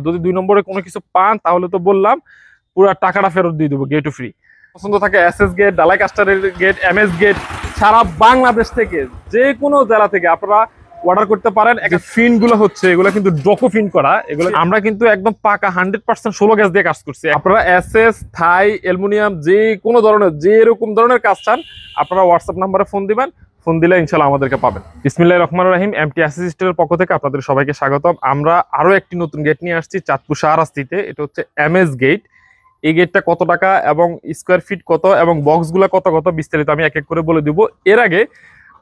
যদি 2 নম্বরে কোনো কিছু পান তাহলে তো বললাম পুরো টাকাটা ফেরত দিয়ে দেবো, গেট ফ্রি। পছন্দ থাকে এসএস গেট, ডালাই কাস্টারের গেট, এমএস গেট, সারা বাংলাদেশ থেকে যে কোনো জেলা থেকে আপনারা অর্ডার করতে পারেন। ফিন গুলো হচ্ছে এগুলো কিন্তু ডোকো ফিন করা, এগুলো আমরা কিন্তু একদম পাকা 100% 16 গ্যাস দিয়ে কাজ করছি। আপনারা এসএস, থাই, অ্যালুমিনিয়াম যে কোনো ধরনের যে এরকম ধরনের কাজ চান আপনারা হোয়াটসঅ্যাপ নাম্বারে ফোন দিবেন, ফোন দিলে ইনশাআল্লাহ আমাদেরকে পাবেন। বিসমিল্লাহির রহমানির রহিম, এমটি অ্যাসিস্টের পক্ষ থেকে আপনাদের সবাইকে স্বাগতম। আমরা আরো একটি নতুন গেট নিয়ে আসছি চাঁদপুর শাহরাস্তিতে। এটা হচ্ছে এমএস গেট। এই গেটটা কত টাকা এবং স্কোয়ার ফিট কত এবং বক্সগুলো কত কত বিস্তারিত আমি এক এক করে বলে দিব। এর আগে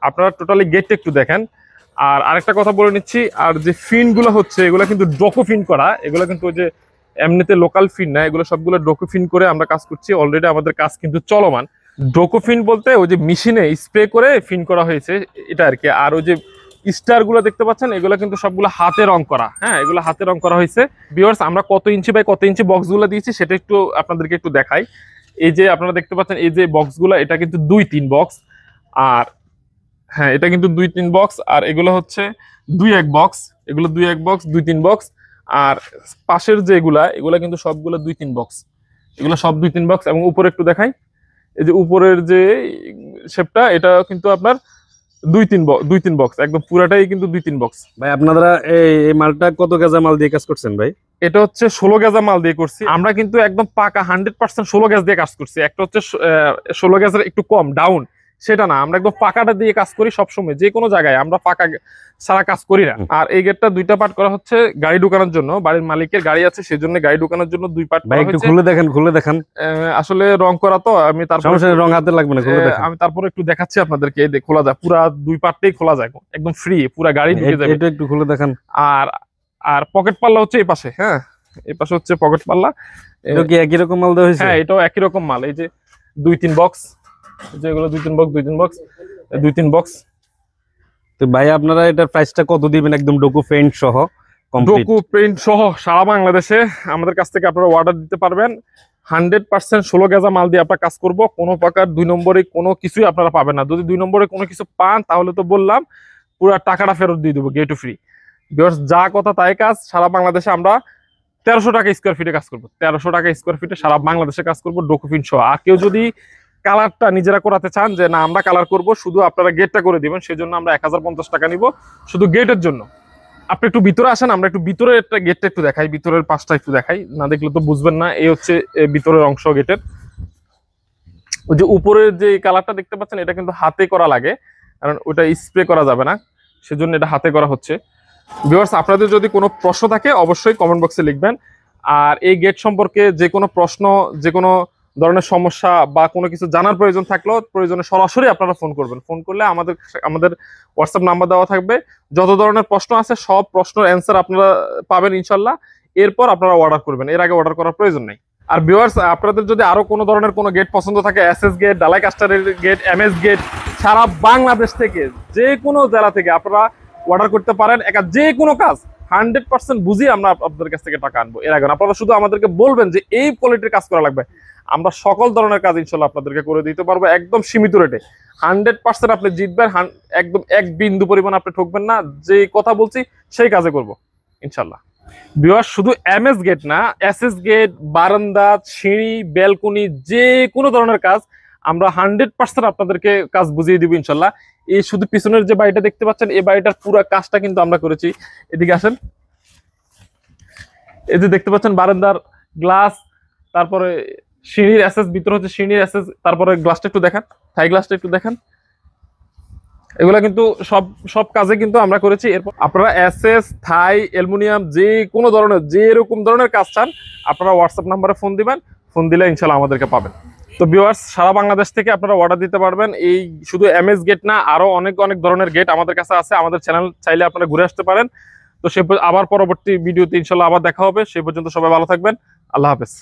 আপনারা টোটালি গেটটা একটু দেখেন। আর আরেকটা কথা বলে নিচ্ছি, আর যে ফিন গুলো হচ্ছে এগুলো কিন্তু ডোকো ফিন করা, এগুলো কিন্তু ওই যে এমনিতে লোকাল ফিন না, এগুলো সবগুলো ডোকো ফিন করে আমরা কাজ করছি। অলরেডি আমাদের কাজ কিন্তু চলমান। ডোকো ফিন বলতে ওই যে মেশিনে স্প্রে করে ফিন করা হয়েছে এটা আর কি। আর ওই যে স্টার গুলো দেখতে পাচ্ছেন এগুলো কিন্তু সবগুলো হাতে রং করা। হ্যাঁ, এগুলো হাতে রং করা হয়েছে। ভিউয়ার্স, আমরা কত ইঞ্চি বাই কত ইঞ্চি বক্স গুলো দিয়েছি সেটা একটু আপনাদেরকে একটু দেখাই। এই যে আপনারা দেখতে পাচ্ছেন এই যে বক্স গুলো, এটা কিন্তু 2-3 বক্স। আর হ্যাঁ, এটা কিন্তু 2-3 বক্স। আর এগুলো হচ্ছে 2-1 বক্স, এগুলো 2-1 বক্স, 2-3 বক্স। আর পাশের যে এগুলা কিন্তু সবগুলো 2-3 বক্স, এগুলো সব 2-3 বক্স। এবং উপরে একটু দেখাই, এই যে উপরের যে শেপটা এটা কিন্তু আপনার 2-3 বক্স, একদম পুরাটাই কিন্তু 2-3 বক্স। ভাই আপনারা এই মালটা কত গেজা মাল দিয়ে কাজ করছেন ভাই? এটা হচ্ছে 16 গেজা মাল দিয়ে করছি আমরা, কিন্তু একদম পাকা 100% 16 গ্যাস দিয়ে কাজ করছি। একটা হচ্ছে 16 গ্যাসের একটু কম ডাউন, সেটা না, আমরা একদম পাকাটা দিয়ে কাজ করি সবসময়, যে কোনো জায়গায় আমরা পাকা সারা কাজ করি না। আর এই গেটটা 2টা পার্ট করা হচ্ছে গাড়ি ঢুকানোর জন্য, বাড়ির মালিকের গাড়ি আছে সেজন্য গাড়ি ঢুকানোর জন্য 2 পার্ট ভাই একটু খুলে দেখেন। আসলে রং করা তো আমি তারপর রং হাতে লাগবে না, খুলে দেখেন। আমি তারপরে একটু দেখাচ্ছি আপনাদেরকে। এই খোলা যায়, পুরা 2 পার্টটাই খোলা যায়, একদম ফ্রি, পুরা গাড়ি ঢুকে যাবে। এটা একটু খুলে দেখেন। আর আর পকেট পাল্লা হচ্ছে এই পাশে। হ্যাঁ, এই পাশে হচ্ছে পকেট পাল্লা। এটা কি একই রকম মাল দেওয়া হয়েছে? হ্যাঁ, এটাও একই রকম মাল। এই যে 2-3 বক্স, যেগুলো 2-3 বক্স, 2-3 বক্স। তো ভাই আপনারা এটার প্রাইসটা কত দিবেন একদম ডোকো পেইন্ট সহ? ডোকো পেইন্ট সহ সারা বাংলাদেশে আমাদের কাছ থেকে আপনারা অর্ডার দিতে পারবেন। 100% 16 গেজা মাল দিয়ে আমরা কাজ করব। কোনো প্রকার 2 নম্বরে কোনো কিছুই আপনারা পাবেন না। যদি 2 নম্বরে কোনো কিছু পান তাহলে তো বললাম পুরো টাকাটা ফেরত দিয়ে দেবো, গেট ফ্রি। ভিউয়ার্স, যা কথা তাই কাজ। সারা বাংলাদেশে আমরা 1300 টাকা স্কোয়ার ফিটে কাজ করবো, 1300 টাকা স্কোয়ার ফিটে সারা বাংলাদেশে কাজ করবো ডোকো পেইন্ট সহ। আর কেউ যদি কালারটা নিজেরা করাতে চান যে না আমরা কালার করব, শুধু আপনারা গেটটা করে দিবেন, সেজন্য আমরা 1050 টাকা নিব শুধু গেটের জন্য। আপনি একটু ভিতরে আসেন, আমরা একটু ভিতরের গেটটা একটু দেখাই, ভিতরের পাশটা একটু দেখাই, না দেখলে তো বুঝবেন না। এই হচ্ছে ভিতরের অংশ গেটের। ওই যে উপরের যে কালারটা দেখতে পাচ্ছেন এটা কিন্তু হাতে করা লাগে, কারণ ওটা স্প্রে করা যাবে না, সেজন্য এটা হাতে করা হচ্ছে। ভিউয়ার্স, আপনাদের যদি কোনো প্রশ্ন থাকে অবশ্যই কমেন্ট বক্সে লিখবেন। আর এই গেট সম্পর্কে যে কোনো প্রশ্ন, যে কোনো ধরনের সমস্যা বা কোনো কিছু জানার প্রয়োজন থাকলেও প্রয়োজনে সরাসরি আপনারা ফোন করবেন। ফোন করলে আমাদের হোয়াটসঅ্যাপ নাম্বার দেওয়া থাকবে। যত ধরনের প্রশ্ন আছে সব প্রশ্নের অ্যান্সার আপনারা পাবেন ইনশাল্লাহ। এরপর আপনারা অর্ডার করবেন, এর আগে অর্ডার করার প্রয়োজন নেই। আর ভিউয়ার্স, আপনাদের যদি আরো কোনো ধরনের কোনো গেট পছন্দ থাকে, এসএস গেট, ডালাই কাস্টারের গেট, এমএস গেট, সারা বাংলাদেশ থেকে যে কোনো জেলা থেকে আপনারা অর্ডার করতে পারেন। যে কোনো কাজ 100% বুঝিয়ে আমরা আপনাদের কাছ থেকে টাকা আনবো। এর আগে আপনারা শুধু আমাদেরকে বলবেন যে এই কোয়ালিটির কাজ করা লাগবে, আমরা সকল ধরনের কাজ ইনশাল্লাহ আপনাদেরকে করে দিতে পারবো একদম সীমিত রেটে। 100% আপনি জিতবেন, একদম এক বিন্দু পরিমাণ আপনি ঠকবেন না। যে কথা বলছি সেই কাজে করবো ইনশাল্লাহ। ভিউয়ার্স, শুধু এমএস গেট না, এসএস গেট, বারান্দা, সিঁড়ি, ব্যালকনি, যে কোনো ধরনের কাজ আমরা 100% আপনাদেরকে কাজ বুঝিয়ে দিব ইনশাল্লাহ। এই শুধু পিছনের যে বাড়িটা দেখতে পাচ্ছেন এই বাড়িটার পুরো কাজটা কিন্তু আমরা করেছি। এদিকে আসেন, এই যে দেখতে পাচ্ছেন বারান্দার গ্লাস, তারপরে সিঁড়ির এসএস, ভিতরে হচ্ছে সিঁড়ির এসএস, তারপরে গ্লাসটা একটু দেখান, থাই গ্লাসটা একটু দেখান। এগুলা কিন্তু সব কাজে কিন্তু আমরা করেছি। এরপর আপনারা এসএস, থাই, অ্যালুমিনিয়াম যে কোনো ধরনের যে এরকম ধরনের কাজ চান আপনারা হোয়াটসঅ্যাপ নাম্বারে ফোন দিবেন, ফোন দিলে ইনশাল্লাহ আমাদেরকে পাবেন। তো ভিউয়ার্স, সারা বাংলাদেশ থেকে আপনারা অর্ডার দিতে পারবেন। এই শুধু এমএস গেট না, আরো অনেক ধরনের গেট আমাদের কাছে আছে। আমাদের চ্যানেল চাইলে আপনারা ঘুরে আসতে পারেন। তো আবার পরবর্তী ভিডিওতে ইনশাল্লাহ আবার দেখা হবে। সেই পর্যন্ত সবাই ভালো থাকবেন। আল্লাহ হাফেজ।